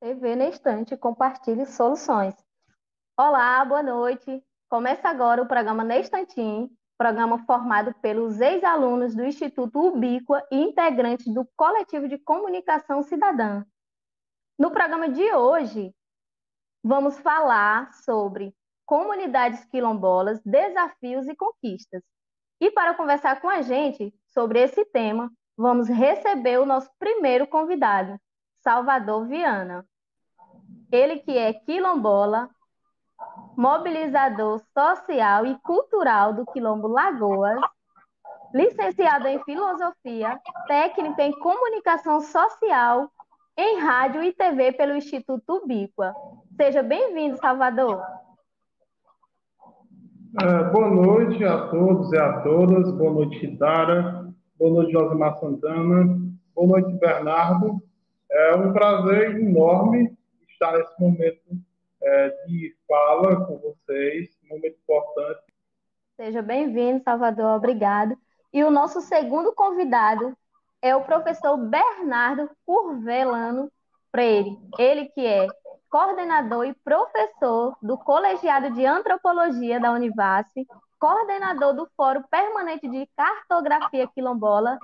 TV na Estante, compartilhe soluções. Olá, boa noite. Começa agora o programa Na Estantim, programa formado pelos ex-alunos do Instituto Ubíqua e integrantes do Coletivo de Comunicação Cidadã. No programa de hoje, vamos falar sobre comunidades quilombolas, desafios e conquistas. E para conversar com a gente sobre esse tema, vamos receber o nosso primeiro convidado, Salvador Viana. Ele que é quilombola, mobilizador social e cultural do Quilombo Lagoas, licenciado em filosofia, técnico em comunicação social em rádio e TV pelo Instituto Ubíqua. Seja bem-vindo, Salvador. Boa noite a todos e a todas. Boa noite, Chitara. Boa noite, Josimar Santana. Boa noite, Bernardo. É um prazer enorme estar nesse momento de fala com vocês, um momento importante. Seja bem-vindo, Salvador, obrigado. E o nosso segundo convidado é o professor Bernardo Curvelano Freire, ele que é coordenador e professor do Colegiado de Antropologia da Univasf, coordenador do Fórum Permanente de Cartografia Quilombola,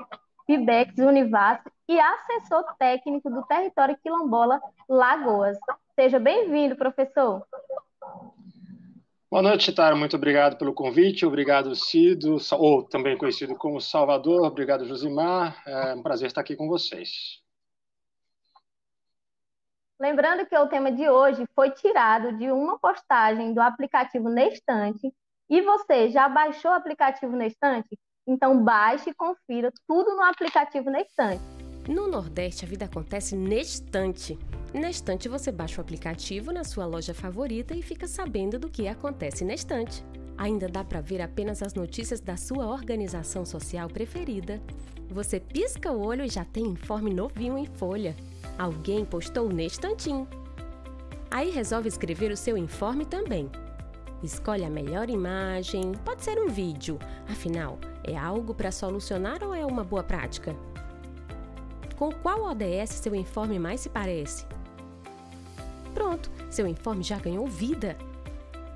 FIBEX Univasf, e assessor técnico do Território Quilombola Lagoas. Seja bem-vindo, professor. Boa noite, Chitara. Muito obrigado pelo convite. Obrigado, Cido, ou também conhecido como Salvador. Obrigado, Josimar. É um prazer estar aqui com vocês. Lembrando que o tema de hoje foi tirado de uma postagem do aplicativo Na Estante. E você já baixou o aplicativo Na Estante? Então baixe e confira tudo no aplicativo Na Estante. No Nordeste, a vida acontece na Estante. Na Estante, você baixa o aplicativo na sua loja favorita e fica sabendo do que acontece na estante. Ainda dá para ver apenas as notícias da sua organização social preferida. Você pisca o olho e já tem informe novinho em folha. Alguém postou na Estantim. Aí resolve escrever o seu informe também. Escolhe a melhor imagem, pode ser um vídeo. Afinal, é algo para solucionar ou é uma boa prática? Com qual ODS seu informe mais se parece? Pronto, seu informe já ganhou vida.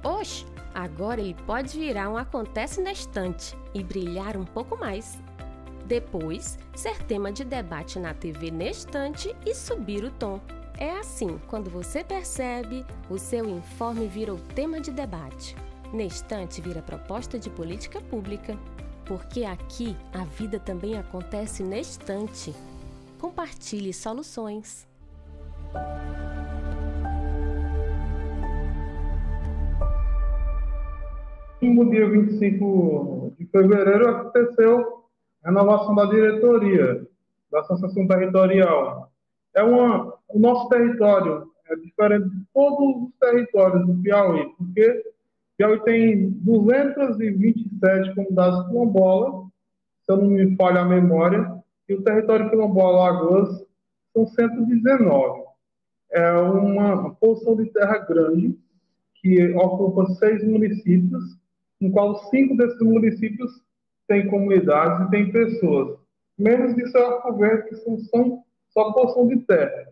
Oxe, agora ele pode virar um Acontece na Estante e brilhar um pouco mais. Depois, ser tema de debate na TV na Estante e subir o tom. É assim, quando você percebe, o seu informe vira o tema de debate. Na Estante vira proposta de política pública. Porque aqui a vida também acontece na estante. Compartilhe soluções. No dia 25 de fevereiro aconteceu a renovação da diretoria da Associação Territorial. O nosso território é diferente de todos os territórios do Piauí, porque o Piauí tem 227 comunidades quilombolas, se eu não me falha a memória, e o território quilombola Lagoas são 119. É uma porção de terra grande que ocupa 6 municípios, no qual 5 desses municípios têm comunidades e têm pessoas. Menos de Arco Verde, que são só porção de terra.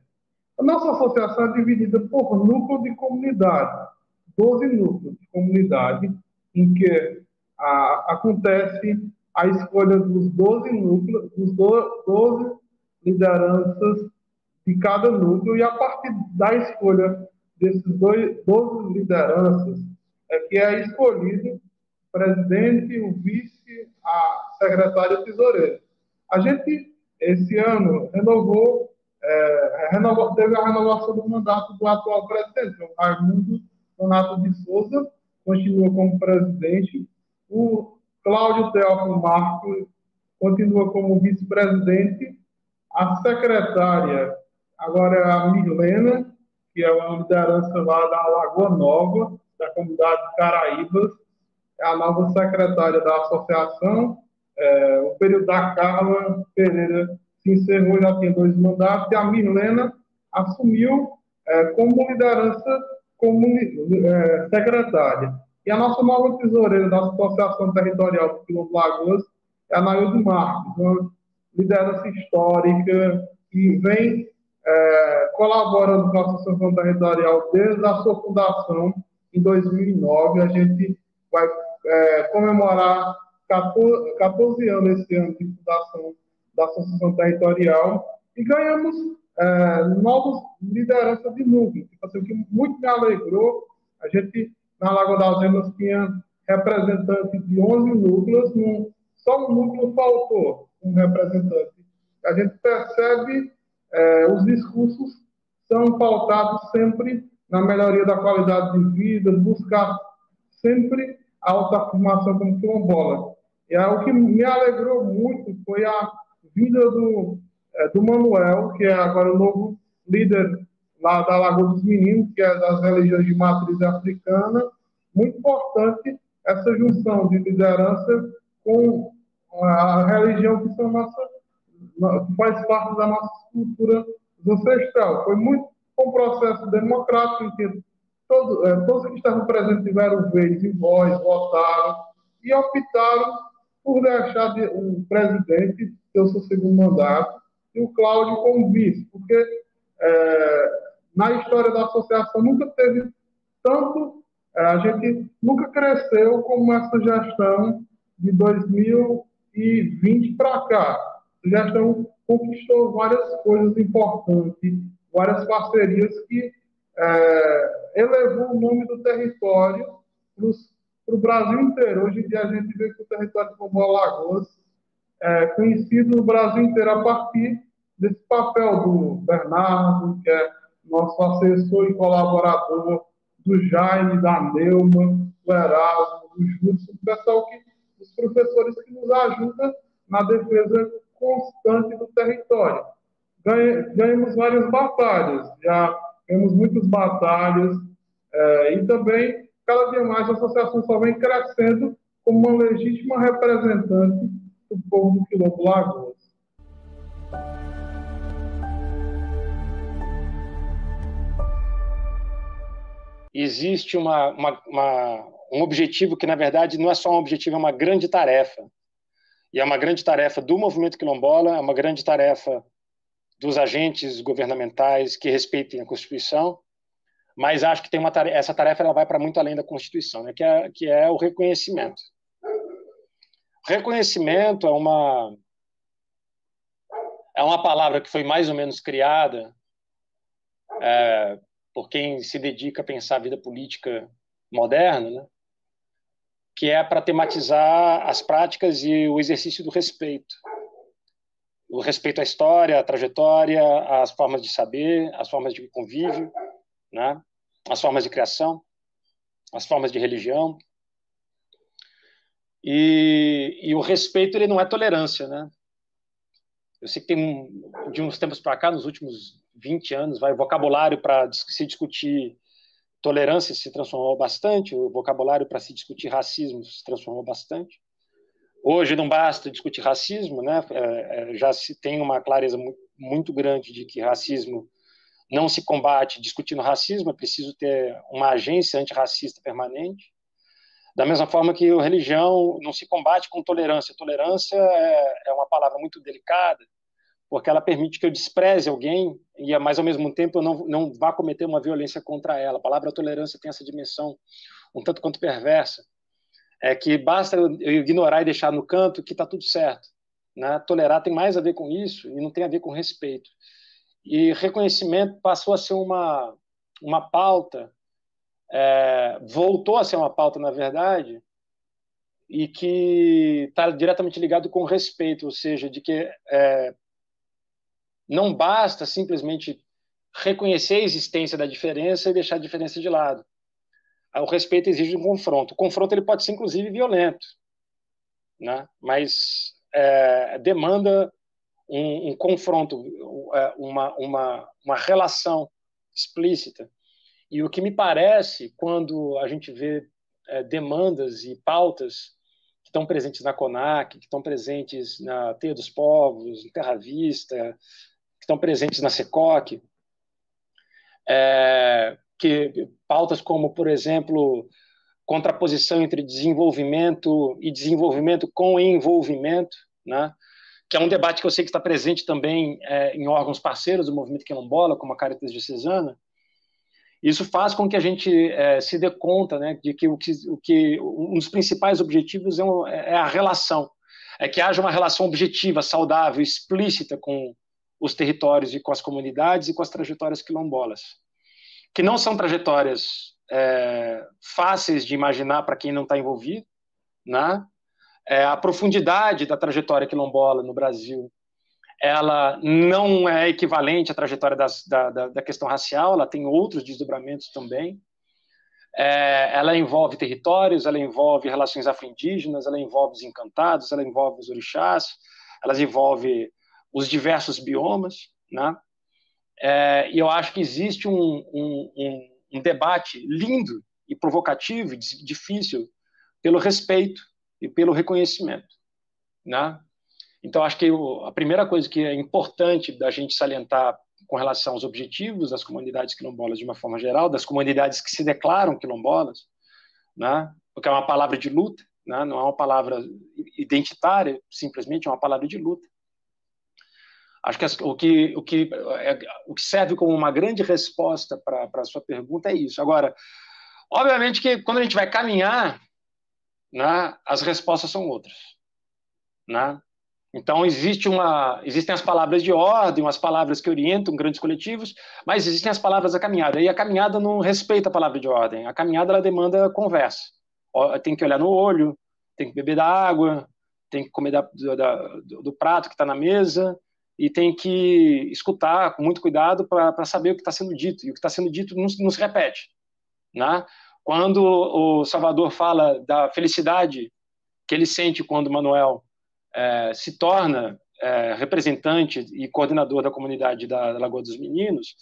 A nossa associação é dividida por núcleo de comunidade, 12 núcleos de comunidade, em que acontece a escolha dos 12 núcleos, dos 12 lideranças de cada núcleo, e a partir da escolha desses 12 lideranças é que é escolhido o presidente, o vice, a secretária e o tesoureiro. A gente, esse ano, teve a renovação do mandato do atual presidente, o Raimundo Donato de Souza, continua como presidente, o Cláudio Teófilo Marcos continua como vice-presidente, a secretária agora é a Mirlena, que é uma liderança lá da Lagoa Nova, da comunidade Caraíbas, é a nova secretária da associação. O período da Carla Pereira se encerrou, já tinha 2 mandatos, e a Mirlena assumiu como liderança, como secretária. E a nossa nova tesoureira da Associação Territorial do Quilombo Lagoas é a Naildo Marques, uma liderança histórica que vem colaborando com a Associação Territorial desde a sua fundação, em 2009. A gente vai comemorar 14 anos esse ano de fundação da Associação Territorial e ganhamos novas lideranças de núcleo. Tipo assim, o que muito me alegrou, a gente, na Lagoa das Emas, tinha representantes de 11 núcleos, só um núcleo faltou um representante. A gente percebe os discursos são pautados sempre na melhoria da qualidade de vida, buscar sempre a autoafirmação como quilombola. E o que me alegrou muito foi a vinda do Manuel, que é agora o novo líder lá da Lagoa dos Meninos, que é das religiões de matriz africana. Muito importante essa junção de liderança com a religião que faz parte da nossa cultura ancestral. Foi um processo democrático em que todos que estavam presentes tiveram vez e voz, votaram e optaram por deixar o presidente ter o seu segundo mandato e o Cláudio como vice, porque na história da associação nunca teve tanto, a gente nunca cresceu como essa gestão de 2020 para cá. A gestão conquistou várias coisas importantes, várias parcerias que elevou o nome do território para o Brasil inteiro. Hoje em dia a gente vê que o território de Alagoas é conhecido no Brasil inteiro a partir desse papel do Bernardo, que é nosso assessor e colaborador, do Jaime, da Neuma, do Erasmo, do Júlio, os professores que nos ajudam na defesa constante do território. Ganhamos várias batalhas, já temos muitas batalhas, e também, cada dia mais, a associação só vem crescendo como uma legítima representante do povo do Quilombo Lagoas. Existe um objetivo que, na verdade, não é só um objetivo, é uma grande tarefa. E é uma grande tarefa do movimento quilombola, é uma grande tarefa dos agentes governamentais que respeitem a Constituição, mas acho que tem essa tarefa ela vai para muito além da Constituição, né, que é o reconhecimento. O reconhecimento é uma palavra que foi mais ou menos criada por quem se dedica a pensar a vida política moderna, né, que é para tematizar as práticas e o exercício do respeito. O respeito à história, à trajetória, às formas de saber, às formas de convívio, né? As formas de criação, as formas de religião. E o respeito ele não é tolerância, né? Eu sei que de uns tempos para cá, nos últimos 20 anos, o vocabulário para se discutir tolerância se transformou bastante, o vocabulário para se discutir racismo se transformou bastante. Hoje não basta discutir racismo, né? Já se tem uma clareza muito grande de que racismo não se combate discutindo racismo, é preciso ter uma agência antirracista permanente. Da mesma forma que a religião não se combate com tolerância. Tolerância é uma palavra muito delicada, porque ela permite que eu despreze alguém, mas ao mesmo tempo eu não vá cometer uma violência contra ela. A palavra tolerância tem essa dimensão um tanto quanto perversa, que basta eu ignorar e deixar no canto que está tudo certo, né? Tolerar tem mais a ver com isso e não tem a ver com respeito. E reconhecimento passou a ser uma pauta, voltou a ser uma pauta, na verdade, e que está diretamente ligado com respeito, ou seja, de que não basta simplesmente reconhecer a existência da diferença e deixar a diferença de lado. O respeito exige um confronto. O confronto ele pode ser, inclusive, violento, né? Mas demanda um confronto, uma relação explícita. E o que me parece, quando a gente vê demandas e pautas que estão presentes na CONAC, que estão presentes na Teia dos Povos, em Terra Vista, que estão presentes na SECOC, que pautas como, por exemplo, contraposição entre desenvolvimento e desenvolvimento com envolvimento, né? que é um debate que eu sei que está presente também em órgãos parceiros do movimento quilombola, como a Caritas Diocesana. Isso faz com que a gente se dê conta, né, de que um dos principais objetivos é a relação, é que haja uma relação objetiva, saudável, explícita com os territórios e com as comunidades e com as trajetórias quilombolas, que não são trajetórias fáceis de imaginar para quem não está envolvido, né? A profundidade da trajetória quilombola no Brasil, ela não é equivalente à trajetória da questão racial, ela tem outros desdobramentos também. Ela envolve territórios, ela envolve relações afro-indígenas, ela envolve os encantados, ela envolve os orixás, ela envolve os diversos biomas, né? E eu acho que existe um debate lindo e provocativo, difícil, pelo respeito e pelo reconhecimento, né? Então, acho que a primeira coisa que é importante da gente salientar com relação aos objetivos das comunidades quilombolas de uma forma geral, das comunidades que se declaram quilombolas, né? Porque é uma palavra de luta, né? Não é uma palavra identitária, simplesmente é uma palavra de luta. Acho que o que serve como uma grande resposta para a sua pergunta é isso. Agora, obviamente que quando a gente vai caminhar, né, as respostas são outras, né? Então, existem as palavras de ordem, as palavras que orientam grandes coletivos, mas existem as palavras da caminhada. E a caminhada não respeita a palavra de ordem. A caminhada ela demanda conversa. Tem que olhar no olho, tem que beber da água, tem que comer do prato que está na mesa e tem que escutar com muito cuidado para saber o que está sendo dito. E o que está sendo dito não se repete, né? Quando o Salvador fala da felicidade que ele sente quando Manuel se torna representante e coordenador da comunidade da Lagoa dos Meninos,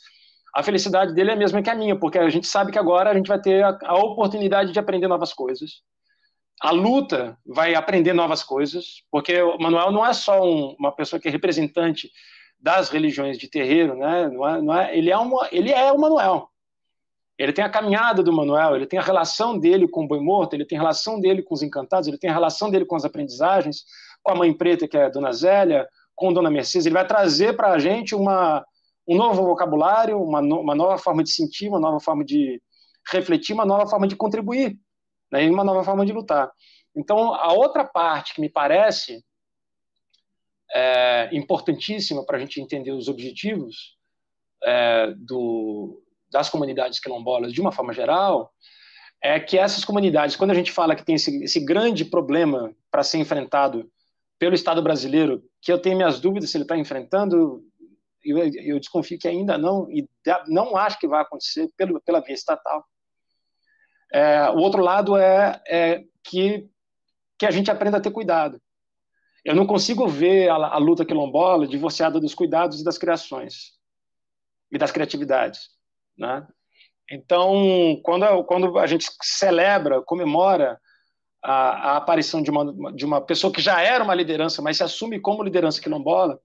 a felicidade dele é a mesma que a minha, porque a gente sabe que agora a gente vai ter a oportunidade de aprender novas coisas. A luta vai aprender novas coisas, porque o Manuel não é só uma pessoa que é representante das religiões de terreiro, né? Ele é o Manuel. Ele tem a caminhada do Manuel, ele tem a relação dele com o Boi Morto, ele tem a relação dele com os encantados, ele tem a relação dele com as aprendizagens, com a Mãe Preta, que é a Dona Zélia, com a Dona Mercedes. Ele vai trazer para a gente um novo vocabulário, uma nova forma de sentir, uma nova forma de refletir, uma nova forma de contribuir, né, e uma nova forma de lutar. Então, a outra parte que me parece importantíssima para a gente entender os objetivos das comunidades quilombolas de uma forma geral, é que essas comunidades, quando a gente fala que tem esse grande problema para ser enfrentado pelo Estado brasileiro, que eu tenho minhas dúvidas se ele está enfrentando, eu desconfio que ainda não, e não acho que vai acontecer pela via estatal. O outro lado é que a gente aprenda a ter cuidado. Eu não consigo ver a luta quilombola divorciada dos cuidados e das criações e das criatividades, né? Então, quando a gente celebra, comemora a aparição de uma pessoa que já era uma liderança, mas se assume como liderança quilombola,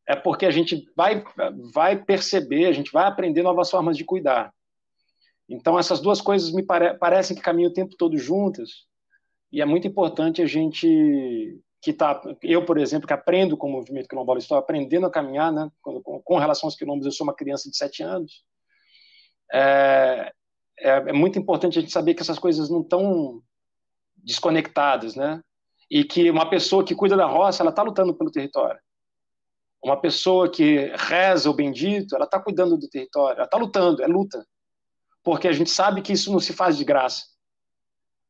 é porque a gente vai perceber, a gente vai aprender novas formas de cuidar. Então, essas duas coisas me parecem que caminham o tempo todo juntas, e é muito importante a gente eu, por exemplo, que aprendo com o movimento quilombola, estou aprendendo a caminhar, né, com relação aos quilombos. Eu sou uma criança de 7 anos. É muito importante a gente saber que essas coisas não estão desconectadas, né? E que uma pessoa que cuida da roça, ela está lutando pelo território. Uma pessoa que reza o bendito, ela está cuidando do território, ela está lutando, é luta. Porque a gente sabe que isso não se faz de graça.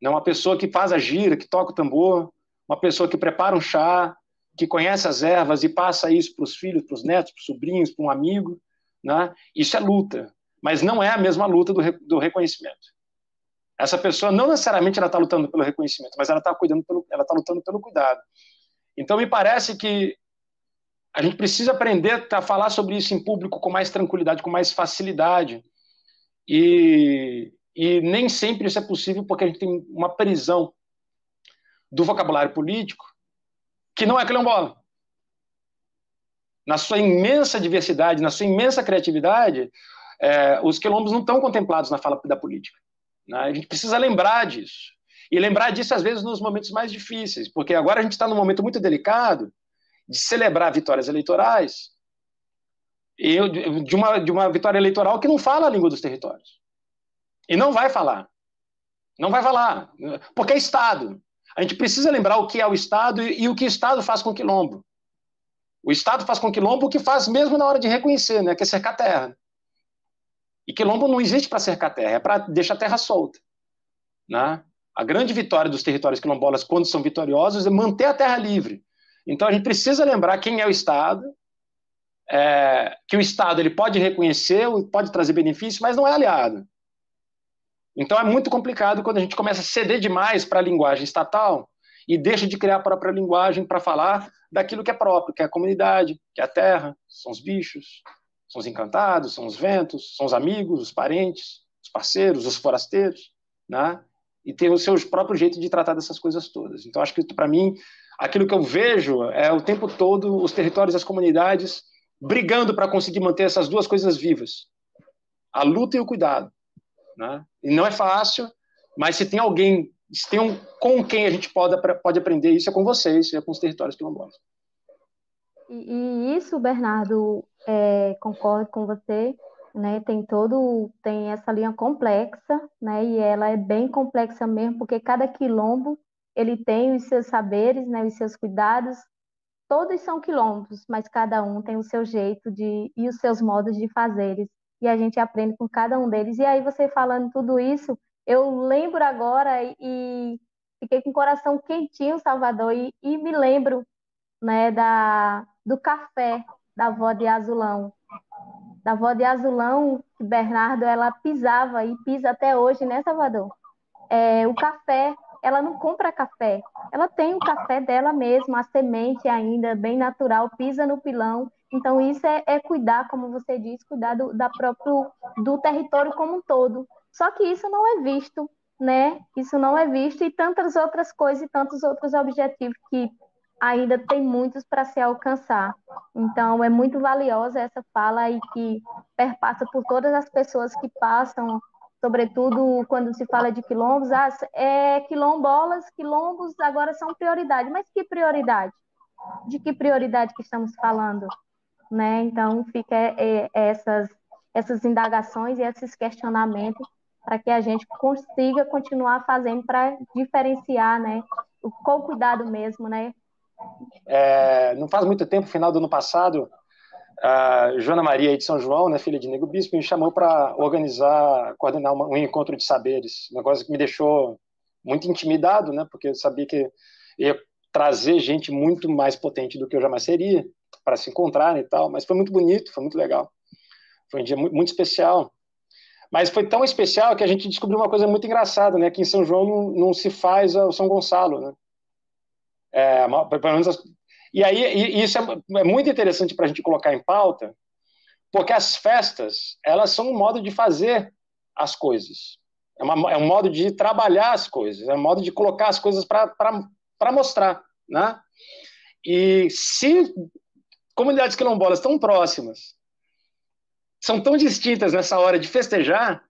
Não, uma pessoa que faz a gira, que toca o tambor, uma pessoa que prepara um chá, que conhece as ervas e passa isso para os filhos, para os netos, para os sobrinhos, para um amigo, né? Isso é luta, mas não é a mesma luta do reconhecimento. Essa pessoa não necessariamente ela está lutando pelo reconhecimento, mas ela está lutando pelo cuidado. Então me parece que a gente precisa aprender a falar sobre isso em público com mais tranquilidade, com mais facilidade, e nem sempre isso é possível porque a gente tem uma prisão do vocabulário político que não é quilombola. Na sua imensa diversidade, na sua imensa criatividade, os quilombos não estão contemplados na fala da política, né? A gente precisa lembrar disso. E lembrar disso, às vezes, nos momentos mais difíceis, porque agora a gente está num momento muito delicado de celebrar vitórias eleitorais e de uma vitória eleitoral que não fala a língua dos territórios. E não vai falar. Não vai falar, porque é Estado. A gente precisa lembrar o que é o Estado e o que o Estado faz com o quilombo. O Estado faz com o quilombo o que faz mesmo na hora de reconhecer, né, que é cercar terra. E quilombo não existe para cercar terra, é para deixar a terra solta. Né? A grande vitória dos territórios quilombolas, quando são vitoriosos, é manter a terra livre. Então a gente precisa lembrar quem é o Estado, que o Estado ele pode reconhecer, pode trazer benefício, mas não é aliado. Então é muito complicado quando a gente começa a ceder demais para a linguagem estatal e deixa de criar a própria linguagem para falar daquilo que é próprio, que é a comunidade, que é a terra, são os bichos, são os encantados, são os ventos, são os amigos, os parentes, os parceiros, os forasteiros, né? E tem o seu próprio jeito de tratar dessas coisas todas. Então acho que, para mim, aquilo que eu vejo é o tempo todo os territórios e as comunidades brigando para conseguir manter essas duas coisas vivas, a luta e o cuidado. Né? E não é fácil, mas se tem alguém, se tem com quem a gente pode aprender isso, é com vocês, é com os territórios quilombolas. E isso, Bernardo, concordo com você, né? Tem essa linha complexa, né? E ela é bem complexa mesmo, porque cada quilombo ele tem os seus saberes, né? Os seus cuidados. Todos são quilombos, mas cada um tem o seu jeito e os seus modos de fazeres. E a gente aprende com cada um deles. E aí, você falando tudo isso, eu lembro agora e fiquei com o coração quentinho, Salvador, e me lembro, né, do café da avó de Azulão. Da avó de Azulão, que Bernardo, ela pisava e pisa até hoje, né, Salvador? O café, ela não compra café, ela tem o café dela mesma, a semente ainda bem natural, pisa no pilão. Então isso é cuidar, como você disse, cuidar do território como um todo. Só que isso não é visto, né? Isso não é visto, e tantas outras coisas e tantos outros objetivos que ainda tem muitos para se alcançar. Então é muito valiosa essa fala e que perpassa por todas as pessoas que passam, sobretudo quando se fala de quilombos, quilombos agora são prioridade. Mas que prioridade? De que prioridade que estamos falando? Né? Então, fica essas indagações e esses questionamentos para que a gente consiga continuar fazendo para diferenciar, né? Com cuidado mesmo, né? Não faz muito tempo, final do ano passado, a Joana Maria de São João, né, filha de Nego Bispo, me chamou para coordenar um encontro de saberes, um negócio que me deixou muito intimidado, né, porque eu sabia que ia trazer gente muito mais potente do que eu jamais seria para se encontrar e tal, mas foi muito bonito, foi muito legal, foi um dia muito especial, mas foi tão especial que a gente descobriu uma coisa muito engraçada, né, que em São João não se faz o São Gonçalo, né, pelo menos e aí isso é muito interessante para a gente colocar em pauta, porque as festas, elas são um modo de fazer as coisas. É um modo de trabalhar as coisas, é um modo de colocar as coisas para mostrar. Né? E se comunidades quilombolas tão próximas, são tão distintas nessa hora de festejar,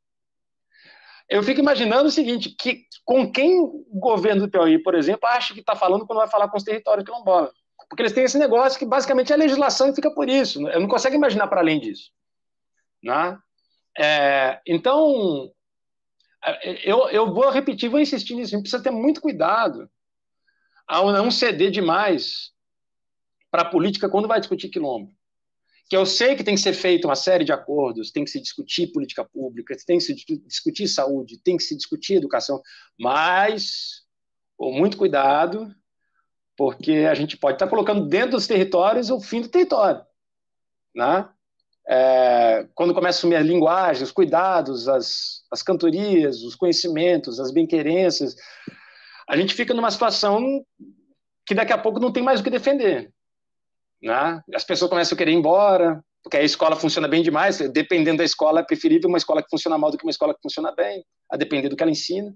eu fico imaginando o seguinte, que com quem o governo do Piauí, por exemplo, acha que está falando quando vai falar com os territórios quilombolas. Porque eles têm esse negócio que basicamente é legislação e fica por isso. Eu não consigo imaginar para além disso. Né? Então, eu vou repetir, vou insistir nisso. A gente precisa ter muito cuidado ao não ceder demais para a política quando vai discutir quilombo. Que eu sei que tem que ser feita uma série de acordos, tem que se discutir política pública, tem que se discutir saúde, tem que se discutir educação, mas com muito cuidado, porque a gente pode estar colocando dentro dos territórios o fim do território. Né? Quando começa a assumir a linguagem, os cuidados, as cantorias, os conhecimentos, as bem-querências, a gente fica numa situação que daqui a pouco não tem mais o que defender. Né? As pessoas começam a querer ir embora, porque a escola funciona bem demais, dependendo da escola, é preferível uma escola que funciona mal do que uma escola que funciona bem, a depender do que ela ensina.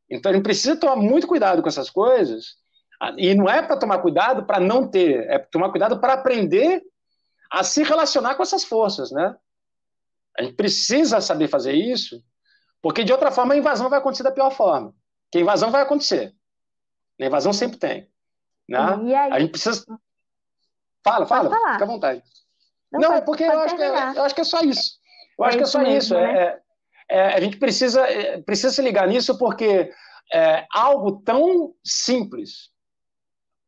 Então a gente precisa tomar muito cuidado com essas coisas, e não é para tomar cuidado para não ter, é tomar cuidado para aprender a se relacionar com essas forças, né? A gente precisa saber fazer isso, porque de outra forma a invasão vai acontecer da pior forma. Que a invasão vai acontecer. A invasão sempre tem. Né? E aí, a gente precisa... Fala, Pode falar. fica à vontade. Não, É porque eu acho que é só isso. Eu acho que é só mesmo, isso. né? A gente precisa se ligar nisso porque é algo tão simples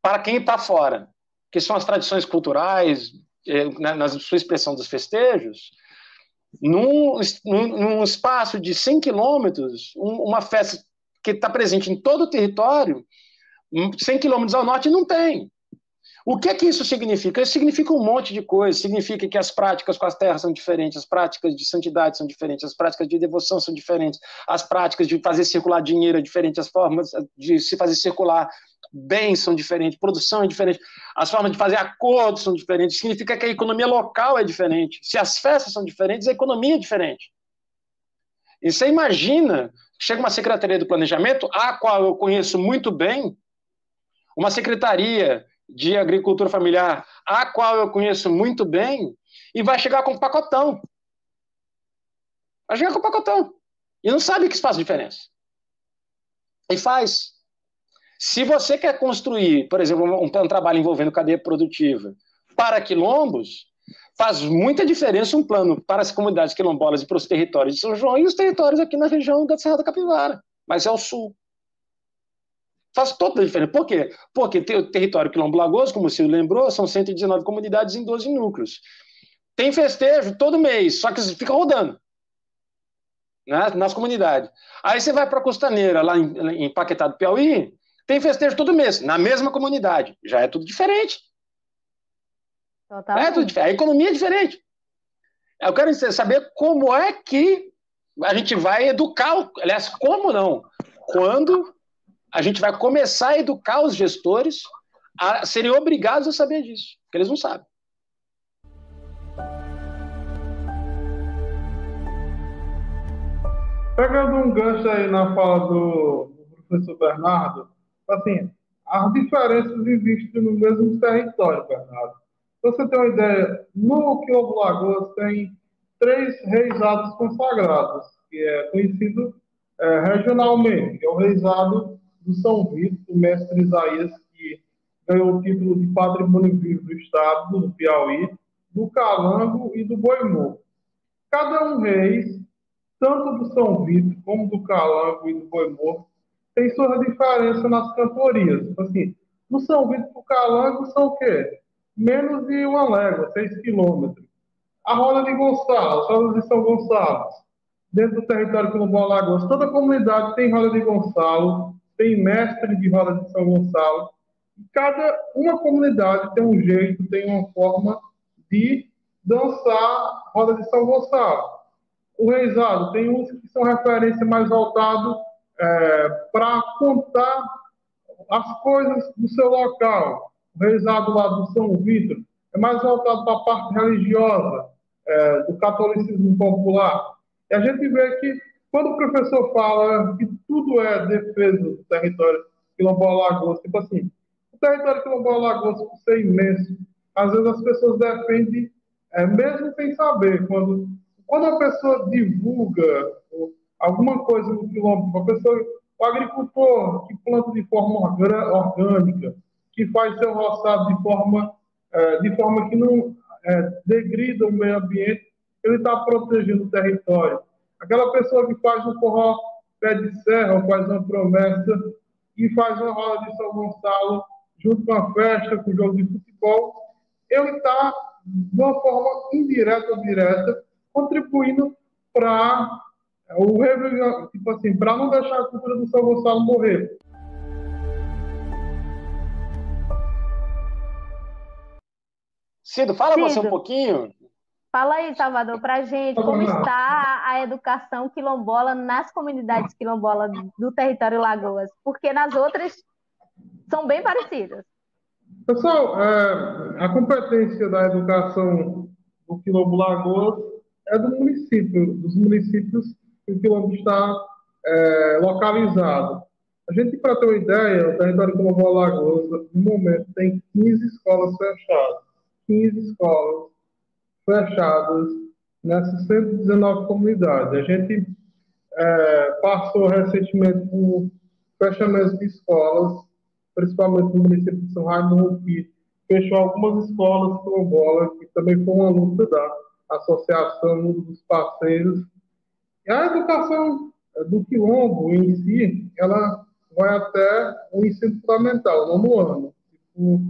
para quem está fora, que são as tradições culturais, na sua expressão dos festejos, num espaço de 100 quilômetros, uma festa que está presente em todo o território, 100 quilômetros ao norte não tem. O que é que isso significa? Isso significa um monte de coisa. Significa que as práticas com as terras são diferentes, as práticas de santidade são diferentes, as práticas de devoção são diferentes, as práticas de fazer circular dinheiro é diferente, as formas de se fazer circular bens são diferentes, produção é diferente, as formas de fazer acordos são diferentes. Significa que a economia local é diferente. Se as festas são diferentes, a economia é diferente. E você imagina, chega uma secretaria do planejamento, a qual eu conheço muito bem, uma secretaria de agricultura familiar, a qual eu conheço muito bem, e vai chegar com um pacotão. Vai chegar com um pacotão. E não sabe que isso faz diferença. E faz. Se você quer construir, por exemplo, um trabalho envolvendo cadeia produtiva para quilombos, faz muita diferença um plano para as comunidades quilombolas e para os territórios de São João e os territórios aqui na região da Serra da Capivara, mas é o sul. Faz toda a diferença. Por quê? Porque o território quilombo-lagoso, como o Ciro lembrou, são 119 comunidades em 12 núcleos. Tem festejo todo mês, só que fica rodando, né, nas comunidades. Aí você vai para a Costaneira, lá em Paquetá do Piauí, tem festejo todo mês, na mesma comunidade. Já é tudo diferente. É tudo diferente. A economia é diferente. Eu quero saber como é que a gente vai educar, aliás, como não? Quando a gente vai começar a educar os gestores a serem obrigados a saber disso, porque eles não sabem. Pegando um gancho aí na fala do professor Bernardo, assim, as diferenças existem no mesmo território, Bernardo. Pra você ter uma ideia, no Quilombo Lagoas tem 3 reisados consagrados, que é conhecido regionalmente, que é o reisado do São Vito, do mestre Isaías, que ganhou o título de Patrimônio Vivo do Estado, do Piauí, do Calango e do Boi-Morto. Cada um reis, tanto do São Vito como do Calango e do Boi-Morto, tem sua diferença nas cantorias. Assim, no São Vito e do Calango são o quê? Menos de 1 légua, 6 quilômetros. A Roda de Gonçalo, as rodas de São Gonçalo, dentro do território quilombola Lagoas, toda comunidade tem Roda de Gonçalo, tem mestre de Roda de São Gonçalo. Uma comunidade tem um jeito, tem uma forma de dançar Roda de São Gonçalo. O reisado tem uns que são referência mais voltado para contar as coisas do seu local. O reisado lá do São Vítor é mais voltado para a parte religiosa, do catolicismo popular. E a gente vê que, quando o professor fala que tudo é defesa do território quilombola Lagoas, tipo assim, o território quilombola Lagoas, por ser imenso, às vezes as pessoas defendem, mesmo sem saber. Quando a pessoa divulga alguma coisa no quilombo, o agricultor que planta de forma orgânica, que faz seu roçado de forma que não degrida o meio ambiente, ele está protegendo o território. Aquela pessoa que faz um forró pé de serra, ou faz uma promessa, e faz uma roda de São Gonçalo, junto com a festa, com o jogo de futebol, ele está, de uma forma indireta ou direta, contribuindo para tipo assim, para não deixar a cultura do São Gonçalo morrer. Cido, fala você um pouquinho. Fala aí, Salvador, para a gente, como está a educação quilombola nas comunidades quilombolas do território Lagoas, porque nas outras são bem parecidas. Pessoal, a competência da educação do Quilombo Lagoas é dos municípios que o Quilombo está localizado. A gente, para ter uma ideia, o território Quilombo Lagoas, no momento, tem 15 escolas fechadas. 15 escolas fechadas nessas 119 comunidades. A gente passou recentemente por fechamento de escolas, principalmente no município de São Raimundo, que fechou algumas escolas quilombolas, que também foi uma luta da associação, um dos parceiros. E a educação do quilombo em si, ela vai até o ensino fundamental, nono ano. Tipo,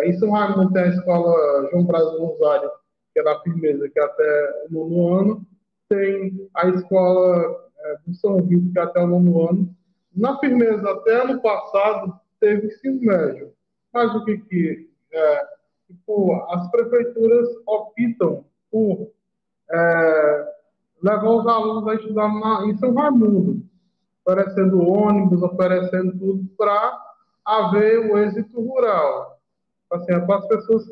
em São Raimundo tem a escola João Braz Rosário, que é da Firmeza, que é até o nono ano. Tem a escola do São Vito, que é até o nono ano. Na Firmeza, até ano passado, teve ensino médio. Mas o que tipo, as prefeituras optam por levar os alunos a estudar em São Raimundo, oferecendo ônibus, oferecendo tudo para haver o êxito rural. Assim, é para as pessoas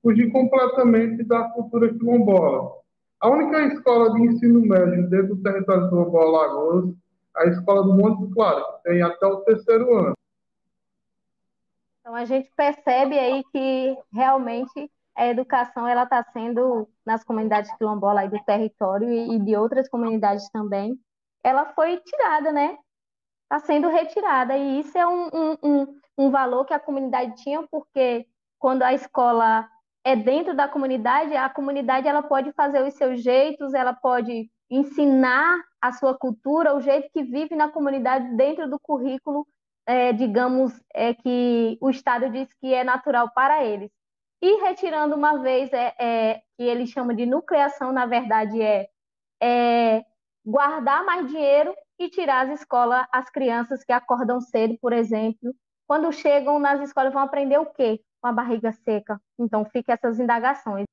fugir completamente da cultura quilombola. A única escola de ensino médio dentro do território quilombola Alagoas é a escola do Monte Claro, que tem até o terceiro ano. Então, a gente percebe aí que realmente a educação ela está sendo, nas comunidades quilombolas aí do território e de outras comunidades também, ela foi tirada, né? Está sendo retirada. E isso é um valor que a comunidade tinha, porque quando a escola é dentro da comunidade, a comunidade ela pode fazer os seus jeitos, ela pode ensinar a sua cultura, o jeito que vive na comunidade dentro do currículo, digamos, que o Estado diz que é natural para eles. E retirando uma vez, que eles chamam de nucleação, na verdade guardar mais dinheiro e tirar as escolas, as crianças que acordam cedo, por exemplo, quando chegam nas escolas vão aprender o quê? Com a barriga seca. Então, fica essas indagações.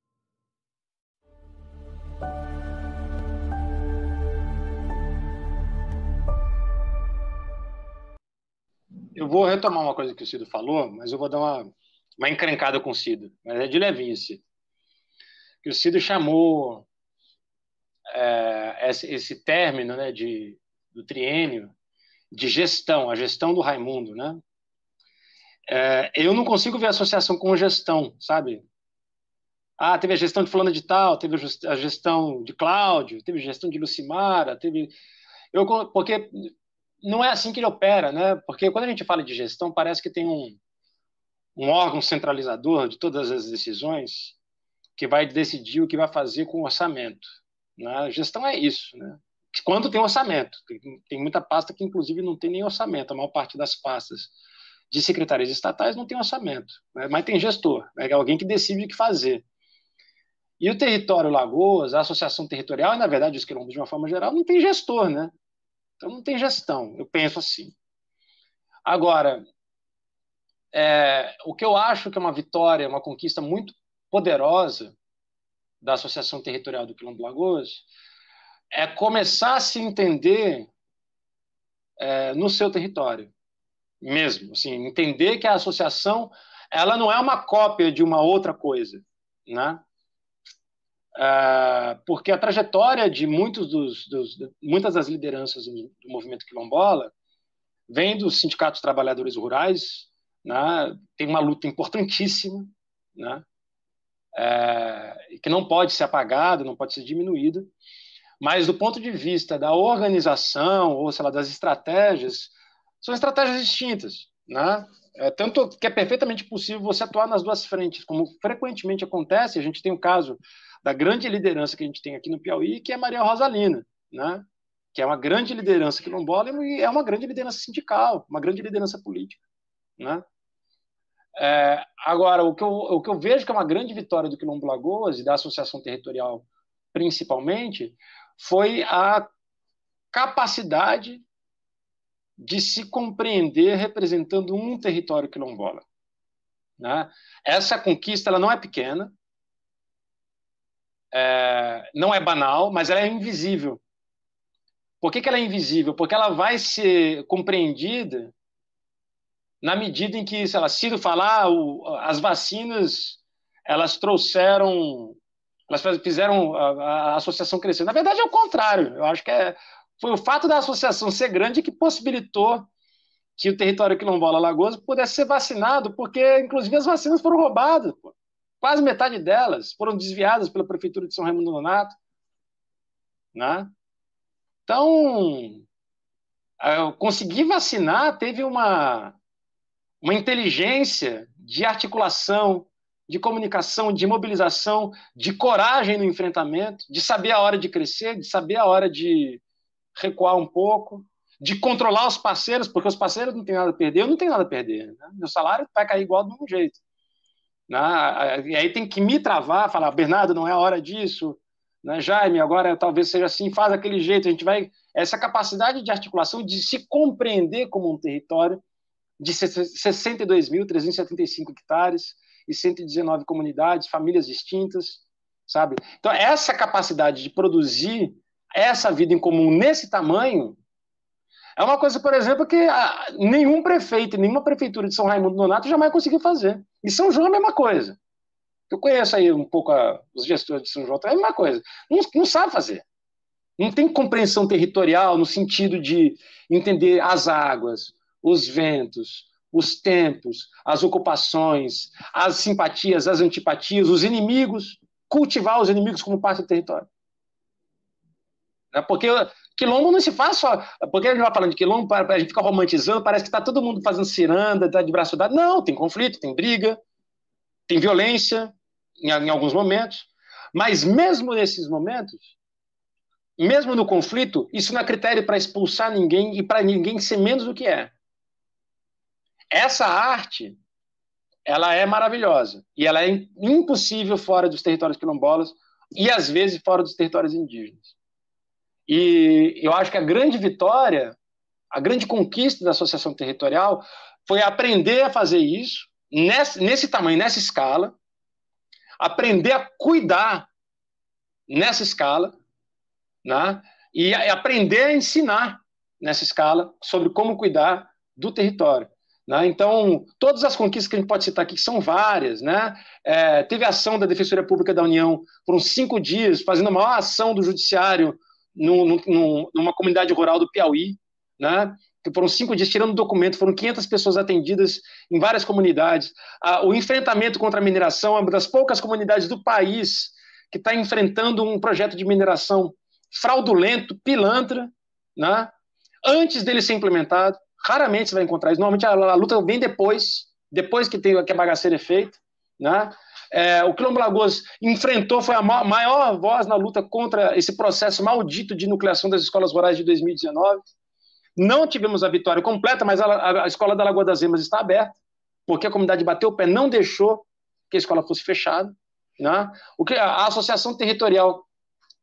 Eu vou retomar uma coisa que o Cido falou, mas eu vou dar uma encrencada com o Cido, mas é de levinho, Cido. Que o Cido chamou esse término, né, do triênio de gestão, a gestão do Raimundo, né? Eu não consigo ver associação com gestão, sabe? Ah, teve a gestão de fulano de tal, teve a gestão de Cláudio, teve a gestão de Lucimara, porque não é assim que ele opera, né? Porque quando a gente fala de gestão, parece que tem um órgão centralizador de todas as decisões que vai decidir o que vai fazer com o orçamento. Né? Gestão é isso, né? Quando tem orçamento. Tem muita pasta que, inclusive, não tem nem orçamento. A maior parte das pastas de secretarias estatais não tem orçamento. Né? Mas tem gestor, né? É alguém que decide o que fazer. E o território Lagoas, a associação territorial, e, na verdade, os quilombos, de uma forma geral, não tem gestor, né? Então, não tem gestão. Eu penso assim. Agora, o que eu acho que é uma vitória, uma conquista muito poderosa da Associação Territorial do Quilombo Lagoas é começar a se entender no seu território mesmo, assim, entender que a associação ela não é uma cópia de uma outra coisa, né? Porque a trajetória de muitas das lideranças do movimento quilombola vem dos sindicatos trabalhadores rurais, né? Tem uma luta importantíssima, né? Que não pode ser apagada, não pode ser diminuída, mas do ponto de vista da organização, ou sei lá, das estratégias, são estratégias distintas, né? Tanto que é perfeitamente possível você atuar nas duas frentes, como frequentemente acontece. A gente tem o caso da grande liderança que a gente tem aqui no Piauí, que é Maria Rosalina, né? Que é uma grande liderança quilombola e é uma grande liderança sindical, uma grande liderança política, né? Agora, o que eu vejo que é uma grande vitória do Quilombo Lagoas e da Associação Territorial, principalmente, foi a capacidade de se compreender representando um território quilombola, né? Essa conquista ela não é pequena, não é banal, mas ela é invisível. Por que ela é invisível? Porque ela vai ser compreendida na medida em que, sei lá, Ciro falar, as vacinas, elas fizeram a associação crescer. Na verdade, é o contrário. Eu acho que foi o fato da associação ser grande que possibilitou que o território quilombola Alagoas pudesse ser vacinado, porque, inclusive, as vacinas foram roubadas. Pô. Quase metade delas foram desviadas pela Prefeitura de São Raimundo Nonato. Né? Então, conseguir vacinar teve uma inteligência de articulação, de comunicação, de mobilização, de coragem no enfrentamento, de saber a hora de crescer, de saber a hora de recuar um pouco, de controlar os parceiros, porque os parceiros não têm nada a perder, eu não tenho nada a perder. Né? Meu salário vai cair igual do mesmo jeito. Né? E aí tem que me travar, falar, Bernardo, não é a hora disso, né? Jaime, agora talvez seja assim, faz daquele jeito, a gente vai... Essa capacidade de articulação, de se compreender como um território de 62.375 hectares e 119 comunidades, famílias distintas, sabe? Então, essa capacidade de produzir essa vida em comum nesse tamanho é uma coisa, por exemplo, que nenhum prefeito, nenhuma prefeitura de São Raimundo Nonato jamais conseguiu fazer. E São João é a mesma coisa. Eu conheço aí um pouco os gestores de São João, é a mesma coisa. Não sabe fazer. Não tem compreensão territorial no sentido de entender as águas, os ventos, os tempos, as ocupações, as simpatias, as antipatias, os inimigos, cultivar os inimigos como parte do território. Porque quilombo não se faz só... Porque a gente vai falando de quilombo, a gente fica romantizando, parece que está todo mundo fazendo ciranda, está de braço dado. Não, tem conflito, tem briga, tem violência em alguns momentos. Mas mesmo nesses momentos, mesmo no conflito, isso não é critério para expulsar ninguém e para ninguém ser menos do que é. Essa arte, ela é maravilhosa. E ela é impossível fora dos territórios quilombolas e, às vezes, fora dos territórios indígenas. E eu acho que a grande vitória, a grande conquista da associação territorial foi aprender a fazer isso, nesse tamanho, nessa escala, aprender a cuidar nessa escala, né? E aprender a ensinar nessa escala sobre como cuidar do território. Né? Então, todas as conquistas que a gente pode citar aqui, que são várias, né? Teve a ação da Defensoria Pública da União por uns 5 dias, fazendo a maior ação do Judiciário numa comunidade rural do Piauí, né? Que foram 5 dias tirando documento, foram 500 pessoas atendidas em várias comunidades. O enfrentamento contra a mineração é uma das poucas comunidades do país que está enfrentando um projeto de mineração fraudulento, pilantra, né? Antes dele ser implementado. Raramente você vai encontrar isso. Normalmente a luta vem depois que a bagaceira é feita. Né? O Quilombo Lagoas enfrentou, foi a maior voz na luta contra esse processo maldito de nucleação das escolas rurais de 2019. Não tivemos a vitória completa, mas a escola da Lagoa das Emas está aberta, porque a comunidade bateu o pé, não deixou que a escola fosse fechada. Né? A associação territorial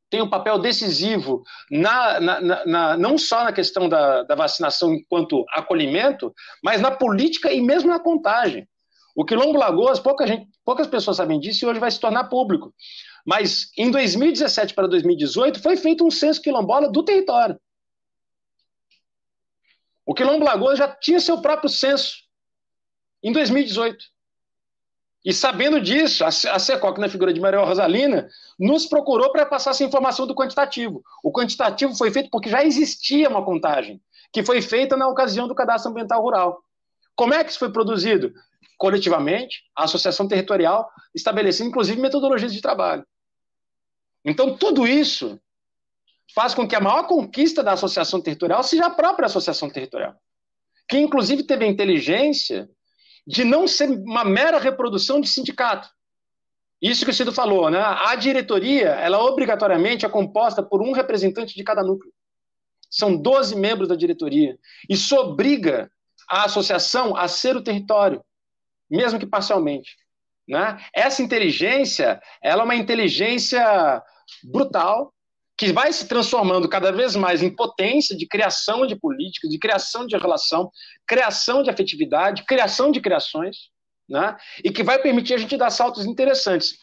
tem um papel decisivo não só na questão da vacinação enquanto acolhimento, mas na política e mesmo na contagem. O Quilombo Lagoas, poucas pessoas sabem disso e hoje vai se tornar público. Mas em 2017 para 2018 foi feito um censo quilombola do território. O Quilombo Lagoas já tinha seu próprio censo em 2018. E sabendo disso, a SECOC, na figura de Maria Rosalina, nos procurou para passar essa informação do quantitativo. O quantitativo foi feito porque já existia uma contagem, que foi feita na ocasião do Cadastro Ambiental Rural. Como é que isso foi produzido? Coletivamente, a Associação Territorial estabelecendo, inclusive, metodologias de trabalho. Então, tudo isso faz com que a maior conquista da Associação Territorial seja a própria Associação Territorial, que, inclusive, teve a inteligência de não ser uma mera reprodução de sindicato. Isso que o Cido falou, né? A diretoria, ela obrigatoriamente é composta por um representante de cada núcleo. São 12 membros da diretoria. Isso obriga a associação a ser o território, mesmo que parcialmente. Né? Essa inteligência, ela é uma inteligência brutal, que vai se transformando cada vez mais em potência de criação de política, de criação de relação, criação de afetividade, criação de criações, né? E que vai permitir a gente dar saltos interessantes.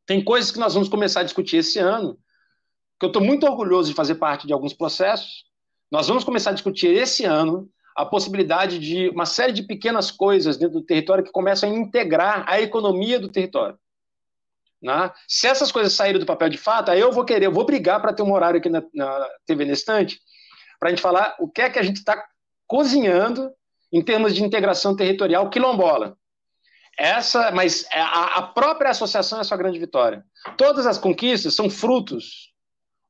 Tem coisas que nós vamos começar a discutir esse ano, que eu estou muito orgulhoso de fazer parte de alguns processos. Nós vamos começar a discutir esse ano a possibilidade de uma série de pequenas coisas dentro do território que começam a integrar a economia do território. Né? Se essas coisas saírem do papel de fato, aí eu vou brigar para ter um horário aqui na TV na Estante, para a gente falar o que é que a gente está cozinhando em termos de integração territorial quilombola. Mas a própria associação é a sua grande vitória. Todas as conquistas são frutos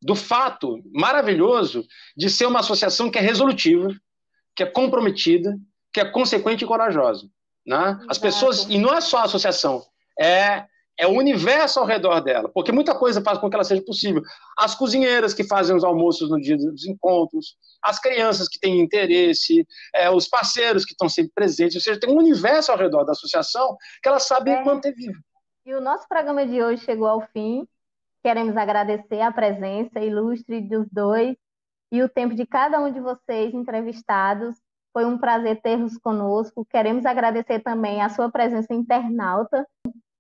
do fato maravilhoso de ser uma associação que é resolutiva, que é comprometida, que é consequente e corajosa. Né? As pessoas, e não é só a associação, é o universo ao redor dela, porque muita coisa faz com que ela seja possível. As cozinheiras que fazem os almoços no dia dos encontros, as crianças que têm interesse, os parceiros que estão sempre presentes, ou seja, tem um universo ao redor da associação que ela sabe manter vivo. E o nosso programa de hoje chegou ao fim. Queremos agradecer a presença ilustre dos dois e o tempo de cada um de vocês entrevistados. Foi um prazer tê-los conosco. Queremos agradecer também a sua presença internauta.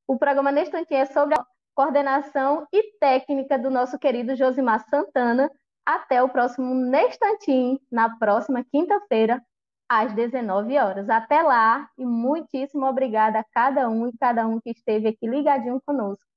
O programa Neste Instantinho é sobre a coordenação e técnica do nosso querido Josimar Santana. Até o próximo Neste Instantinho, na próxima quinta-feira, às 19 horas. Até lá e muitíssimo obrigada a cada um e cada um que esteve aqui ligadinho conosco.